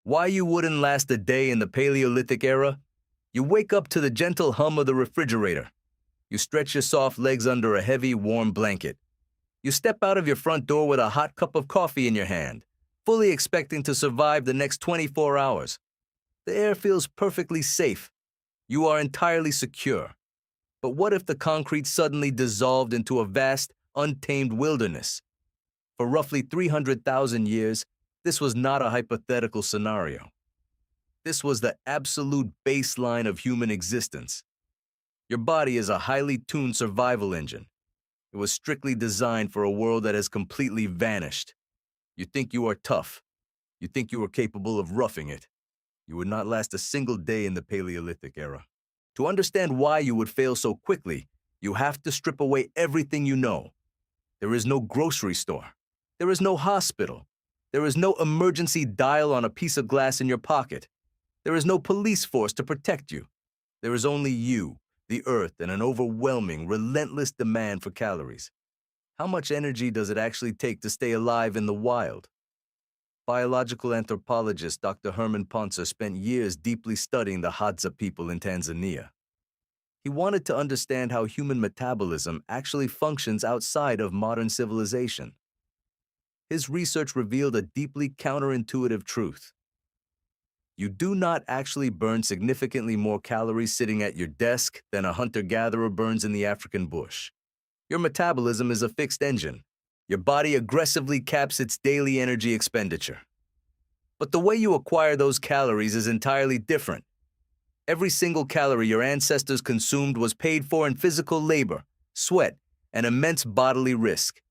Why you wouldn't last a day in the Paleolithic era? You wake up to the gentle hum of the refrigerator. You stretch your soft legs under a heavy, warm blanket. You step out of your front door with a hot cup of coffee in your hand, fully expecting to survive the next 24 hours. The air feels perfectly safe. You are entirely secure. But what if the concrete suddenly dissolved into a vast, untamed wilderness? For roughly 300,000 years, this was not a hypothetical scenario. This was the absolute baseline of human existence. Your body is a highly tuned survival engine. It was strictly designed for a world that has completely vanished. You think you are tough. You think you are capable of roughing it. You would not last a single day in the Paleolithic era. To understand why you would fail so quickly, you have to strip away everything you know. There is no grocery store. There is no hospital. There is no emergency dial on a piece of glass in your pocket. There is no police force to protect you. There is only you, the earth, and an overwhelming, relentless demand for calories. How much energy does it actually take to stay alive in the wild? Biological anthropologist Dr. Herman Ponzer spent years deeply studying the Hadza people in Tanzania. He wanted to understand how human metabolism actually functions outside of modern civilization. His research revealed a deeply counterintuitive truth. You do not actually burn significantly more calories sitting at your desk than a hunter-gatherer burns in the African bush. Your metabolism is a fixed engine. Your body aggressively caps its daily energy expenditure. But the way you acquire those calories is entirely different. Every single calorie your ancestors consumed was paid for in physical labor, sweat, and immense bodily risk.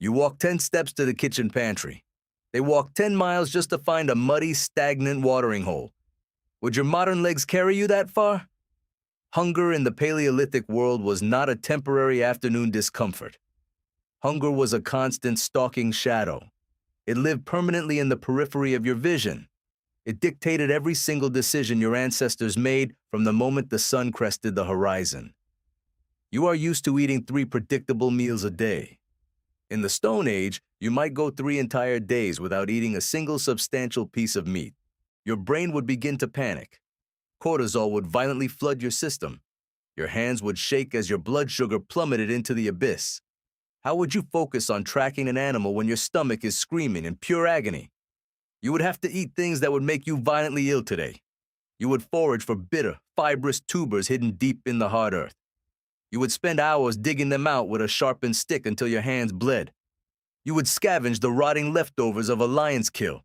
You walk 10 steps to the kitchen pantry. They walk 10 miles just to find a muddy, stagnant watering hole. Would your modern legs carry you that far? Hunger in the Paleolithic world was not a temporary afternoon discomfort. Hunger was a constant stalking shadow. It lived permanently in the periphery of your vision. It dictated every single decision your ancestors made from the moment the sun crested the horizon. You are used to eating 3 predictable meals a day. In the Stone Age, you might go 3 entire days without eating a single substantial piece of meat. Your brain would begin to panic. Cortisol would violently flood your system. Your hands would shake as your blood sugar plummeted into the abyss. How would you focus on tracking an animal when your stomach is screaming in pure agony? You would have to eat things that would make you violently ill today. You would forage for bitter, fibrous tubers hidden deep in the hard earth. You would spend hours digging them out with a sharpened stick until your hands bled. You would scavenge the rotting leftovers of a lion's kill.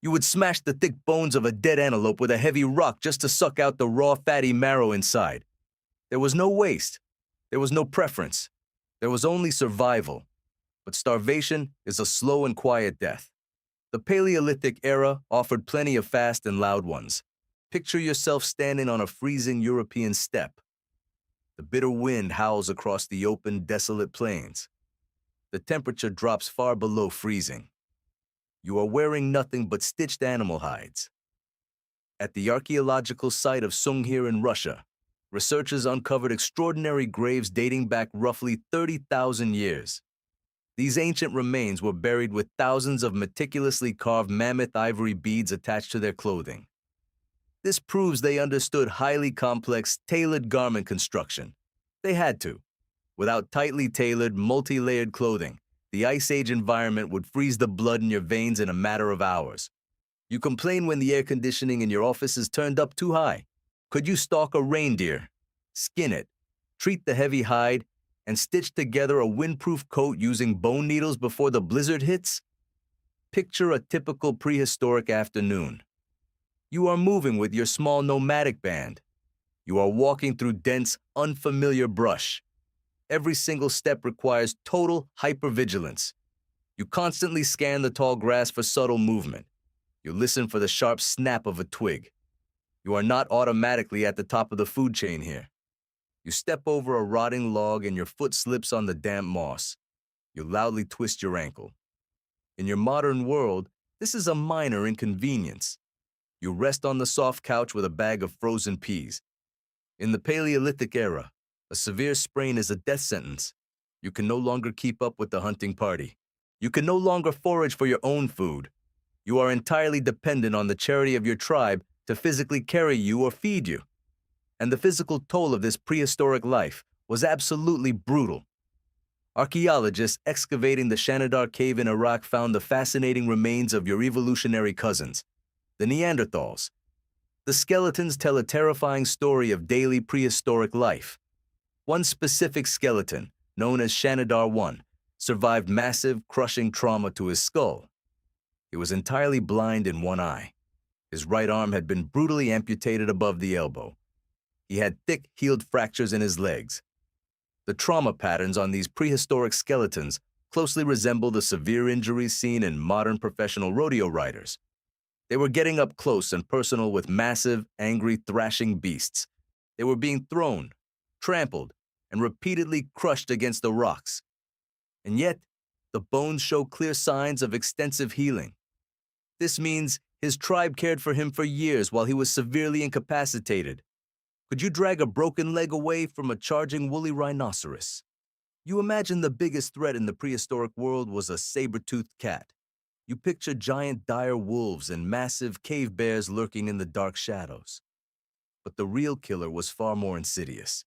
You would smash the thick bones of a dead antelope with a heavy rock just to suck out the raw, fatty marrow inside. There was no waste. There was no preference. There was only survival. But starvation is a slow and quiet death. The Paleolithic era offered plenty of fast and loud ones. Picture yourself standing on a freezing European steppe. The bitter wind howls across the open, desolate plains. The temperature drops far below freezing. You are wearing nothing but stitched animal hides. At the archaeological site of Sunghir in Russia, researchers uncovered extraordinary graves dating back roughly 30,000 years. These ancient remains were buried with thousands of meticulously carved mammoth ivory beads attached to their clothing. This proves they understood highly complex, tailored garment construction. They had to. Without tightly tailored, multi-layered clothing, the Ice Age environment would freeze the blood in your veins in a matter of hours. You complain when the air conditioning in your office is turned up too high. Could you stalk a reindeer, skin it, treat the heavy hide, and stitch together a windproof coat using bone needles before the blizzard hits? Picture a typical prehistoric afternoon. You are moving with your small nomadic band. You are walking through dense, unfamiliar brush. Every single step requires total hypervigilance. You constantly scan the tall grass for subtle movement. You listen for the sharp snap of a twig. You are not automatically at the top of the food chain here. You step over a rotting log and your foot slips on the damp moss. You loudly twist your ankle. In your modern world, this is a minor inconvenience. You rest on the soft couch with a bag of frozen peas. In the Paleolithic era, a severe sprain is a death sentence. You can no longer keep up with the hunting party. You can no longer forage for your own food. You are entirely dependent on the charity of your tribe to physically carry you or feed you. And the physical toll of this prehistoric life was absolutely brutal. Archaeologists excavating the Shanidar cave in Iraq found the fascinating remains of your evolutionary cousins, the Neanderthals. The skeletons tell a terrifying story of daily prehistoric life. One specific skeleton, known as Shanidar I, survived massive, crushing trauma to his skull. He was entirely blind in one eye. His right arm had been brutally amputated above the elbow. He had thick, healed fractures in his legs. The trauma patterns on these prehistoric skeletons closely resemble the severe injuries seen in modern professional rodeo riders. They were getting up close and personal with massive, angry, thrashing beasts. They were being thrown, trampled, and repeatedly crushed against the rocks. And yet, the bones show clear signs of extensive healing. This means his tribe cared for him for years while he was severely incapacitated. Could you drag a broken leg away from a charging woolly rhinoceros? You imagine the biggest threat in the prehistoric world was a saber-toothed cat. You picture giant dire wolves and massive cave bears lurking in the dark shadows. But the real killer was far more insidious.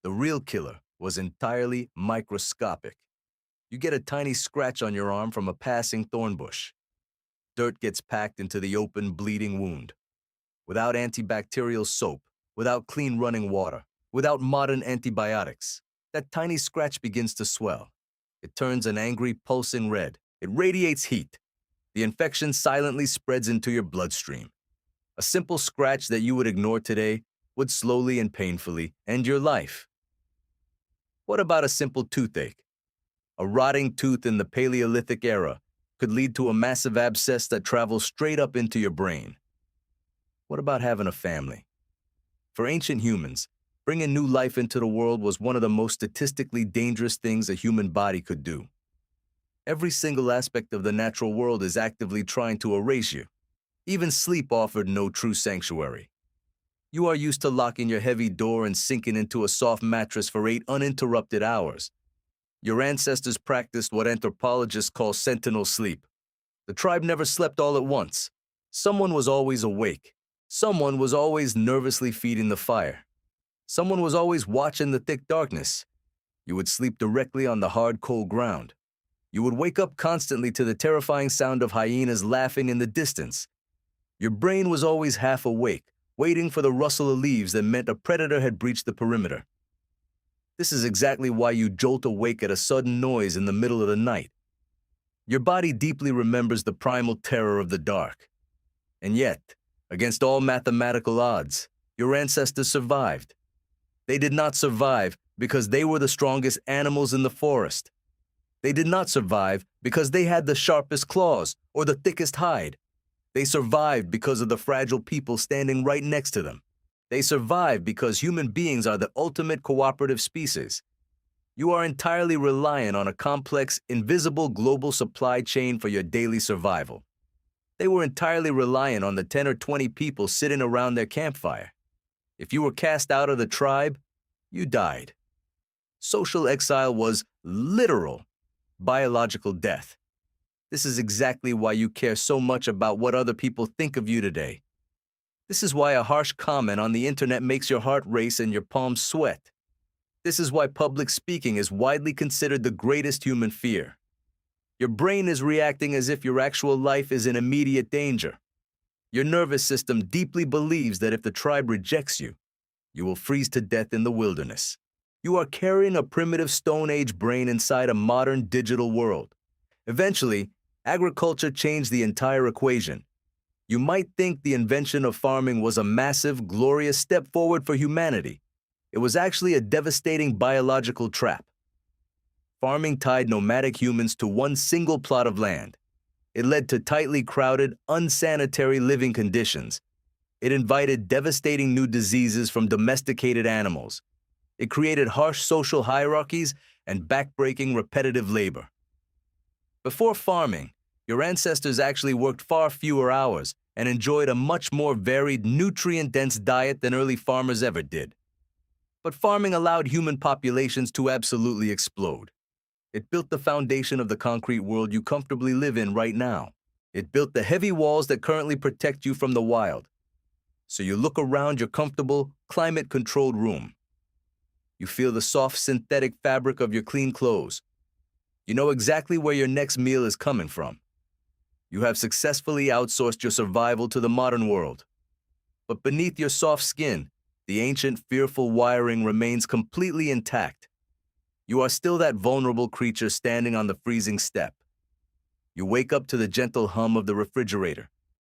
The real killer was entirely microscopic. You get a tiny scratch on your arm from a passing thorn bush. Dirt gets packed into the open, bleeding wound. Without antibacterial soap, without clean running water, without modern antibiotics, that tiny scratch begins to swell. It turns an angry, pulsing red. It radiates heat. The infection silently spreads into your bloodstream. A simple scratch that you would ignore today would slowly and painfully end your life. What about a simple toothache? A rotting tooth in the Paleolithic era could lead to a massive abscess that travels straight up into your brain. What about having a family? For ancient humans, bringing new life into the world was one of the most statistically dangerous things a human body could do. Every single aspect of the natural world is actively trying to erase you. Even sleep offered no true sanctuary. You are used to locking your heavy door and sinking into a soft mattress for 8 uninterrupted hours. Your ancestors practiced what anthropologists call sentinel sleep. The tribe never slept all at once. Someone was always awake. Someone was always nervously feeding the fire. Someone was always watching the thick darkness. You would sleep directly on the hard, cold ground. You would wake up constantly to the terrifying sound of hyenas laughing in the distance. Your brain was always half awake, waiting for the rustle of leaves that meant a predator had breached the perimeter. This is exactly why you jolt awake at a sudden noise in the middle of the night. Your body deeply remembers the primal terror of the dark. And yet, against all mathematical odds, your ancestors survived. They did not survive because they were the strongest animals in the forest. They did not survive because they had the sharpest claws or the thickest hide. They survived because of the fragile people standing right next to them. They survived because human beings are the ultimate cooperative species. You are entirely reliant on a complex, invisible global supply chain for your daily survival. They were entirely reliant on the 10 or 20 people sitting around their campfire. If you were cast out of the tribe, you died. Social exile was literal, biological death. This is exactly why you care so much about what other people think of you today. This is why a harsh comment on the internet makes your heart race and your palms sweat. This is why public speaking is widely considered the greatest human fear. Your brain is reacting as if your actual life is in immediate danger. Your nervous system deeply believes that if the tribe rejects you, you will freeze to death in the wilderness. You are carrying a primitive Stone Age brain inside a modern digital world. Eventually, agriculture changed the entire equation. You might think the invention of farming was a massive, glorious step forward for humanity. It was actually a devastating biological trap. Farming tied nomadic humans to one single plot of land. It led to tightly crowded, unsanitary living conditions. It invited devastating new diseases from domesticated animals. It created harsh social hierarchies and backbreaking repetitive labor. Before farming, your ancestors actually worked far fewer hours and enjoyed a much more varied, nutrient-dense diet than early farmers ever did. But farming allowed human populations to absolutely explode. It built the foundation of the concrete world you comfortably live in right now. It built the heavy walls that currently protect you from the wild. So you look around your comfortable, climate-controlled room. You feel the soft synthetic fabric of your clean clothes. You know exactly where your next meal is coming from. You have successfully outsourced your survival to the modern world. But beneath your soft skin, the ancient, fearful wiring remains completely intact. You are still that vulnerable creature standing on the freezing step. You wake up to the gentle hum of the refrigerator,